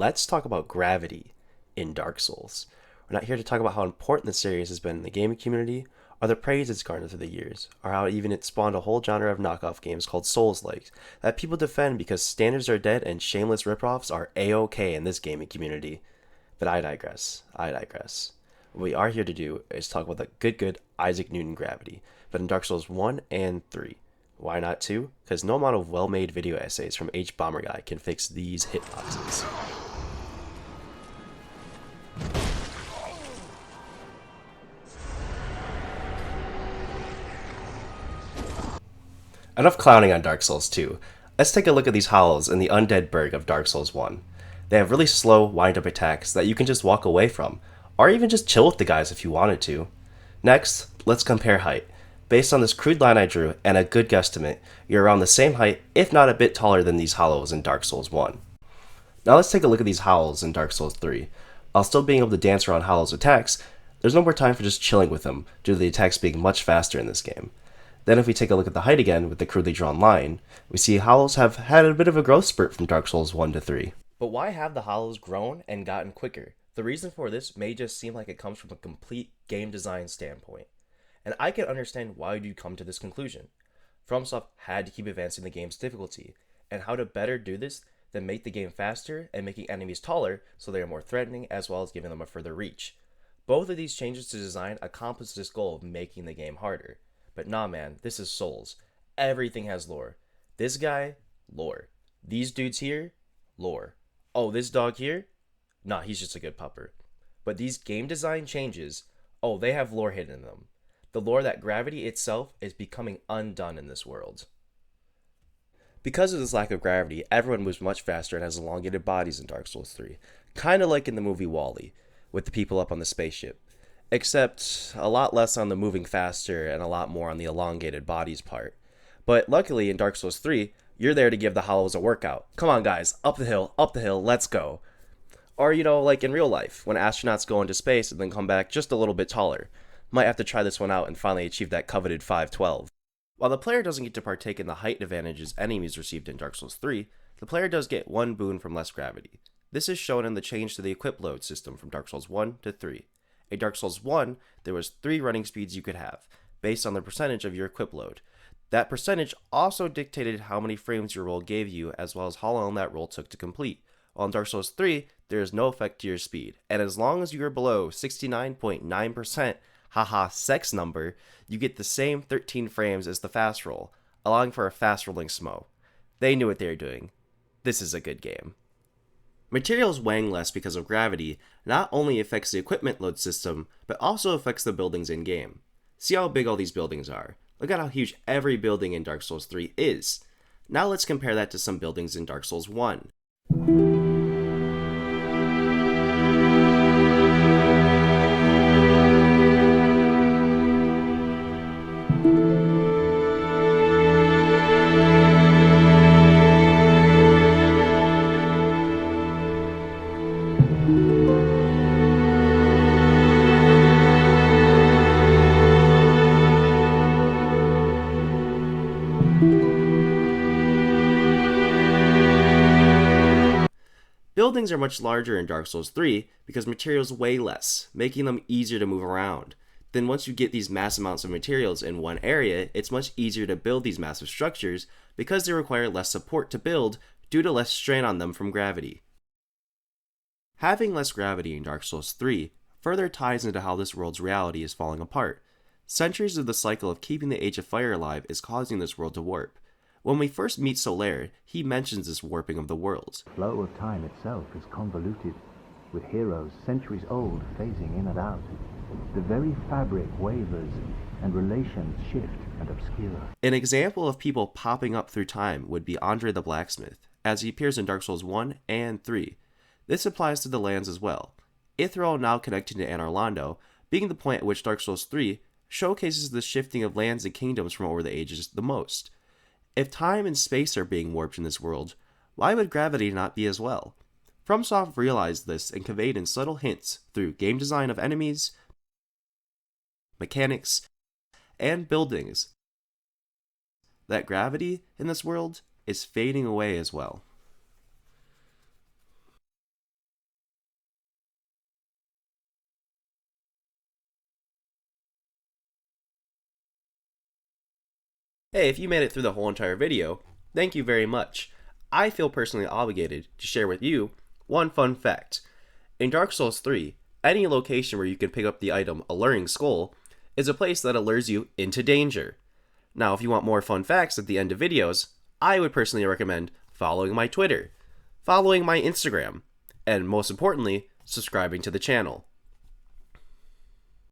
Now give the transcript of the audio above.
let's talk about gravity in Dark Souls. We're not here to talk about how important the series has been in the gaming community, or the praise it's garnered through the years, or how even it spawned a whole genre of knockoff games called Souls-like that people defend because standards are dead and shameless ripoffs are a-okay in this gaming community. But I digress. I digress. What we are here to do is talk about the good Isaac Newton gravity, but in Dark Souls 1 and 3. Why not 2? Because no amount of well-made video essays from H Bomber Guy can fix these hitboxes. Enough clowning on Dark Souls 2. Let's take a look at these hollows in the Undead Burg of Dark Souls 1. They have really slow, wind-up attacks that you can just walk away from, or even just chill with the guys if you wanted to. Next, let's compare height. Based on this crude line I drew and a good guesstimate, you're around the same height, if not a bit taller than these hollows in Dark Souls 1. Now let's take a look at these hollows in Dark Souls 3. While still being able to dance around hollows' attacks, there's no more time for just chilling with them, due to the attacks being much faster in this game. Then if we take a look at the height again with the crudely drawn line, we see hollows have had a bit of a growth spurt from Dark Souls 1 to 3. But why have the hollows grown and gotten quicker? The reason for this may just seem like it comes from a complete game design standpoint. And I can understand why you'd come to this conclusion. FromSoft had to keep advancing the game's difficulty, and how to better do this than make the game faster and making enemies taller so they are more threatening, as well as giving them a further reach. Both of these changes to design accomplish this goal of making the game harder. But nah man, this is Souls. Everything has lore. This guy, lore. These dudes here, lore. Oh, this dog here? Nah, he's just a good pupper. But these game design changes, oh, they have lore hidden in them. The lore that gravity itself is becoming undone in this world. Because of this lack of gravity, everyone moves much faster and has elongated bodies in Dark Souls 3. Kinda like in the movie WALL-E, with the people up on the spaceship. Except a lot less on the moving faster and a lot more on the elongated bodies part. But luckily in Dark Souls 3, you're there to give the hollows a workout. Come on guys, up the hill, let's go. Or like in real life, when astronauts go into space and then come back just a little bit taller. Might have to try this one out and finally achieve that coveted 512. While the player doesn't get to partake in the height advantages enemies received in Dark Souls 3, the player does get one boon from less gravity. This is shown in the change to the equip load system from Dark Souls 1 to 3. In Dark Souls 1, there was 3 running speeds you could have, based on the percentage of your equip load. That percentage also dictated how many frames your roll gave you, as well as how long that roll took to complete. While in Dark Souls 3, there is no effect to your speed, and as long as you are below 69.9%, haha sex number, you get the same 13 frames as the fast roll, allowing for a fast rolling smo. They knew what they were doing. This is a good game. Materials weighing less because of gravity not only affects the equipment load system, but also affects the buildings in-game. See how big all these buildings are. Look at how huge every building in Dark Souls 3 is. Now let's compare that to some buildings in Dark Souls 1. Buildings are much larger in Dark Souls 3 because materials weigh less, making them easier to move around. Then once you get these mass amounts of materials in one area, it's much easier to build these massive structures because they require less support to build due to less strain on them from gravity. Having less gravity in Dark Souls 3 further ties into how this world's reality is falling apart. Centuries of the cycle of keeping the Age of Fire alive is causing this world to warp. When we first meet Solaire, he mentions this warping of the world. The flow of time itself is convoluted, with heroes centuries old phasing in and out. The very fabric wavers, and relations shift and obscure. An example of people popping up through time would be Andre the Blacksmith, as he appears in Dark Souls 1 and 3. This applies to the lands as well. Ithral, now connecting to Anor Londo, being the point at which Dark Souls 3 showcases the shifting of lands and kingdoms from over the ages the most. If time and space are being warped in this world, why would gravity not be as well? FromSoft realized this and conveyed in subtle hints through game design of enemies, mechanics, and buildings that gravity in this world is fading away as well. Hey, if you made it through the whole entire video, thank you very much. I feel personally obligated to share with you one fun fact. In Dark Souls 3, any location where you can pick up the item Alluring Skull is a place that allures you into danger. Now, if you want more fun facts at the end of videos, I would personally recommend following my Twitter, following my Instagram, and most importantly, subscribing to the channel.